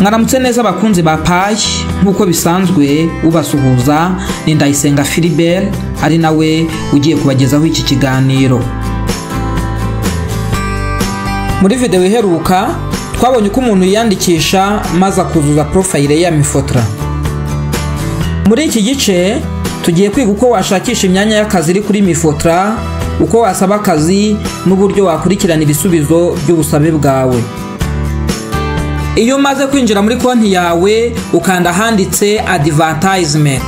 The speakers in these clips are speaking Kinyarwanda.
Mwaramutse neza abakunzi ba Payi, nkuko bisanzwe ubasuhuza ni Ndayisenga Philibert, ari nawe ugiye kubagezaho iki kiganiro. Muri video iheruka twabonye uko umuntu yiyandikisha maze akuzuza profile ya Mifotra. Muri iki gice tugiye kwiga uko washakisha imyanya y'akazi iri kuri Mifotra, uko wasaba akazi n'uburyo wakurikirana ibisubizo by'ubusabe bwawe. Iyo umaze kwinjira muri konti yawe ukanda handitse advertisement,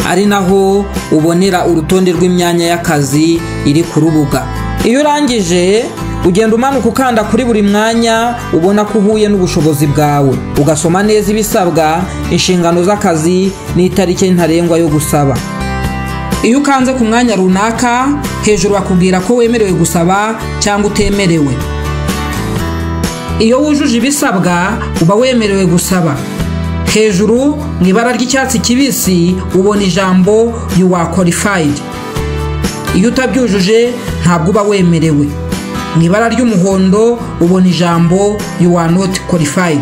ari naho ubonera urutonde rw'imyanya y'akazi iri ku rubuga. Iyo urangije ugenda umanuka ukanda kuri buri mwanya ubona ko uhuye n'ubushobozi bwawe, ugasoma neza ibisabwa, inshingano z'akazi n'itariki ntarengwa yo gusaba. Iyo ukanze ku mwanya runaka hejuru bakubwira ko wemerewe gusaba cyangwa utemerewe. Iyo wujuje ibisabwa uba wemerewe gusaba. Hejuru mu ibara ry'icyatsi kibisi ubona ijambo you are qualified. Iyo utabyujuje ntabwo uba wemerewe. Mu ibara ry'umuhondo ubona ijambo you are not qualified.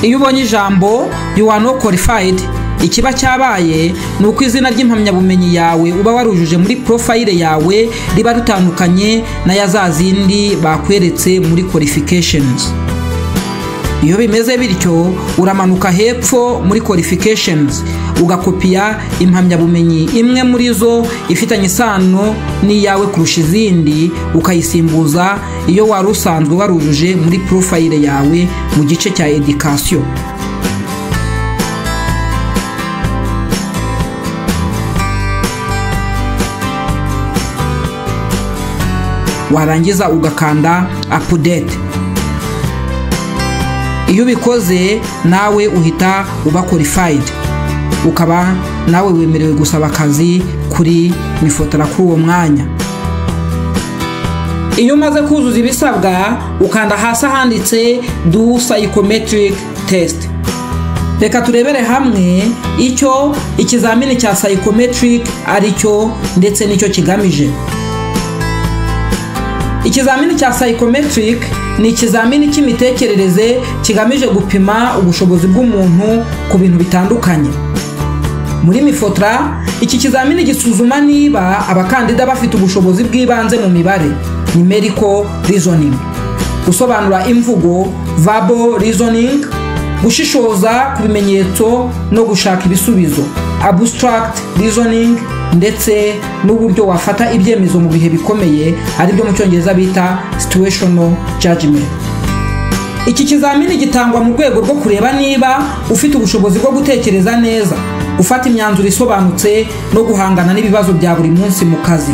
Iyo ubonye ijambo you are not qualified, ikiba cyabaye ni uko izina ry'impamyabumenyi yawe uba warujuje muri profile yawe riba ritandukanye na ya zazindi bakweretse muri qualifications. Iyo bimeze bityo uramanuka hepfo muri qualifications ugakopiya impamyabumenyi imwe muri zo ifitanye isano n'iyawe kurusha izindi, ukayisimbuza iyo wari usanzwe warujuje muri profile yawe mu gice cya education. Warangiza ugakanda update. Iyo ubikoze nawe uhita uba qualified, ukaba nawe wemerewe gusaba akazi kuri Mifotra kuri uwo mwanya. Iyo umaze kuzuza ibisabwa ukanda hasi handitse do psychometric test. Reka turebere hamwe icyo ikizamini cya psychometric aricyo ndetse n'icyo kigamije. Ikizamini cya psychometric ni ikizamini cy'imitekerereze kigamije gupima ubushobozi bw'umuntu ku bintu bitandukanye. Muri Mifotra iki kizamini gisuzuma niba abakandida bafite ubushobozi bw'ibanze mu mibare, numerical reasoning, gusobanura imvugo verbal reasoning, gushishoza ku bimenyetso no gushaka ibisubizo abstract reasoning, ndetse n'uburyo wafata ibyemezo mu bihe bikomeye, ari byo mu cyongereza bita situational judgment. Iki kizamini gitangwa mu rwego rwo kureba niba ufite ubushobozi bwo gutekereza neza, ufata imyanzuro isobanutse no guhangana n'ibibazo bya buri munsi mu kazi.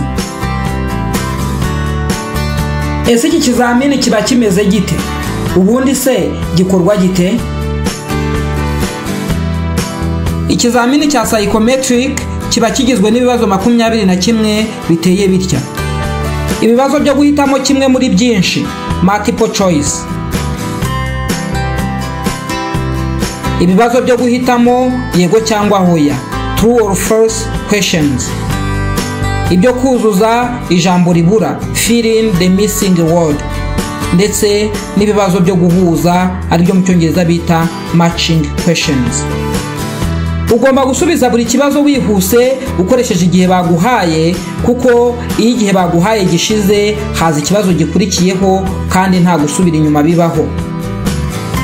Ese iki kizamini kiba kimeze gite? Ubundi se gikorwa gite? Ikizamini cya psychometric kiba kigizwe n'ibibazo 21 biteye bitya. Ibibazo byo guhitamo kimwe muri byinshi, multiple choice. Ibibazo byo guhitamo yego cyangwa hoya, true or false questions. Ibyo kuzuza ijambo ribura, fill in the missing word. Ndetse n'ibibazo byo guhuza, ari byo mu cyongereza bita matching questions. Ugomba gusubiza buri kibazo wihuse ukoresheje igihe baguhaye, kuko iyo igihe baguhaye gishize haza ikibazo gikurikiyeho kandi nta gusubira inyuma bibaho.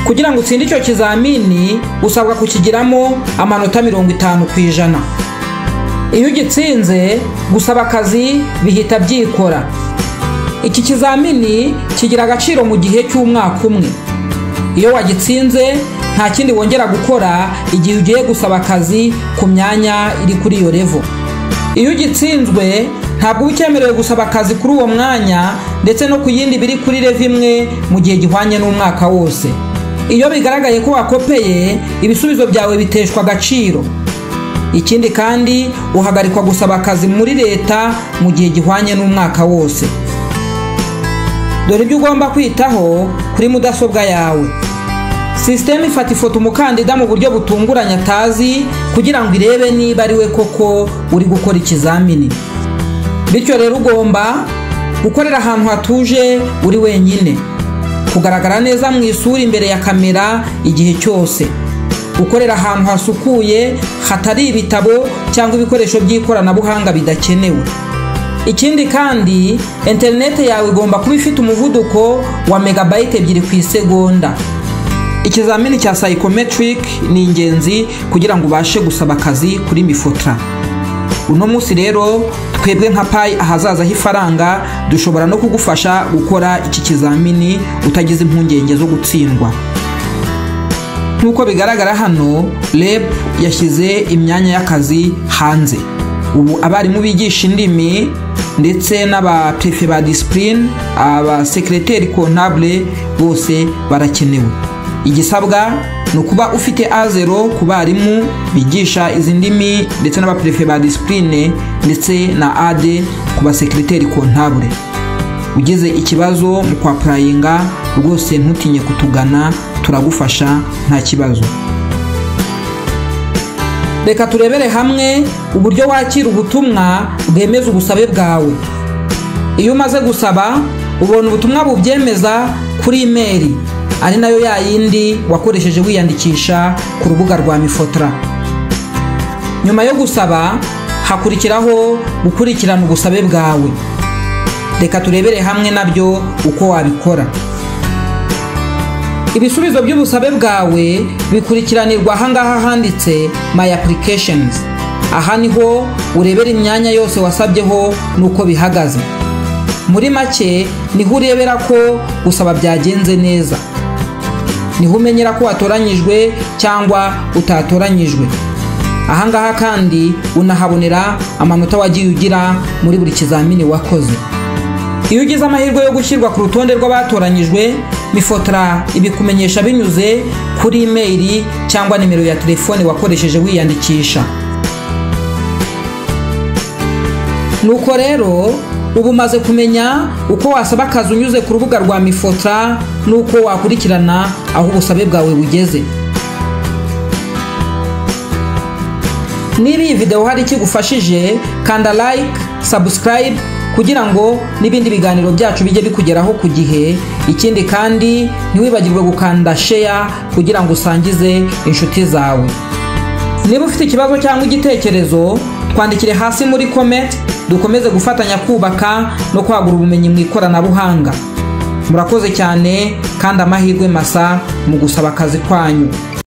Kugira ngo utsinde icyo kizamini usabwa kukigiramo amanota 50%. Iyo ugitsinze gusaba akazi bihita byikora. Iki kizamini kigira agaciro mu gihe cy'umwaka umwe. Iyo wagitsinze nta kindi wongera gukora igihe ugiye gusaba akazi ku myanya iri kuri iyo level. Iyo ugitsinzwe ntabwo ucyemerewe gusaba akazi kuri uwo mwanya ndetse no ku yindi biri kuri level imwe mu gihe gihwanye n'umwaka wose. Iyo bigaragaye ko wakopeye, ibisubizo byawe biteshwa agaciro. Ikindi kandi uhagarikwa gusaba akazi muri leta mu gihe gihwanye n'umwaka wose. Dore ibyo ugomba kwitaho kuri mudasobwa yawe. System ifata ifoto umukandida mu buryo butunguranye atazi kugira ngo irebe niba ari we koko uri gukora ikizamini. Bityo rero ugomba gukorera ahantu hatuje uri wenyine. kugaragara neza mu isura imbere ya kamera igihe cyose, gukorera ahantu hasukuye hatari ibitabo cyangwa ibikoresho by'ikoranabuhanga bidakenewe. Ikindi kandi interineti yawe igomba kuba ifite umuvuduko wa megabayite 2 ku isegonda. Ikizamini cya psychometric ni ingenzi kugira ngo ubashe gusaba akazi kuri Mifotra. Uno munsi rero twebwe nka Pi ahazaza h'ifaranga dushobora no kugufasha gukora iki kizamini utagize impungenge zo gutsindwa. Nkuko bigaragara hano, REB yashyize imyanya y'akazi hanze. Ubu abarimu bigisha indimi ndetse n'aba prefet ba discipline, aba secrétaire comptable bose barakenewe. Igisabwa ni ukuba ufite A0 ku barimu bigisha izi ndimi ndetse n'aba prefet ba discipline ndetse na AD ku ba secrétaire comptable. Ugize ikibazo mu kwaprayinga rwose ntutinye kutugana, turagufasha nta kibazo. Reka turebere hamwe uburyo wakira ubutumwa bwemeza ubusabe bwawe. Iyo umaze gusaba ubona ubutumwa bubyemeza kuri email, ari nayo ya yindi wakoresheje wiyandikisha ku rubuga rwa Mifotra. Nyuma yo gusaba hakurikiraho gukurikirana ubusabe bwawe. Reka turebere hamwe nabyo uko wabikora. Ibisubizo by'ubusabe bwawe bikurikiranirwa ahangaha handitse My Applications. Aha niho urebera imyanya yose wasabyeho nuko bihagaze. Muri make niho urebera ko gusaba byagenze neza, niho umenyera ko watoranyijwe cyangwa utatoranyijwe. Ahangaha kandi unahabonera amanota wagiye ugira muri buri kizamini wakoze. Iyo ugize amahirwe yo gushyirwa ku rutonde rw'abatoranyijwe, Mifotra ibikumenyesha binyuze kuri email cyangwa nimero ya telefone wakoresheje wiyandikisha. Nuko rero ubu umaze kumenya uko wasaba akazi unyuze ku rubuga rwa Mifotra nuko wakurikirana aho ubusabe bwawe bugeze. Niba iyi video hari ikigufashije, kanda like, subscribe kugira ngo n'ibindi biganiro byacu bijye bikugeraho ku gihe. Ikindi kandi ntiwibagirwe gukanda share kugira ngo usangize inshuti zawe. Niba ufite ikibazo cyangwa igitekerezo, twandikire hasi muri comment, dukomeze gufatanya kubaka no kwagura ubumenyi mu ikoranabuhanga. Murakoze cyane kandi amahirwe masa mu gusaba akazi kwanyu.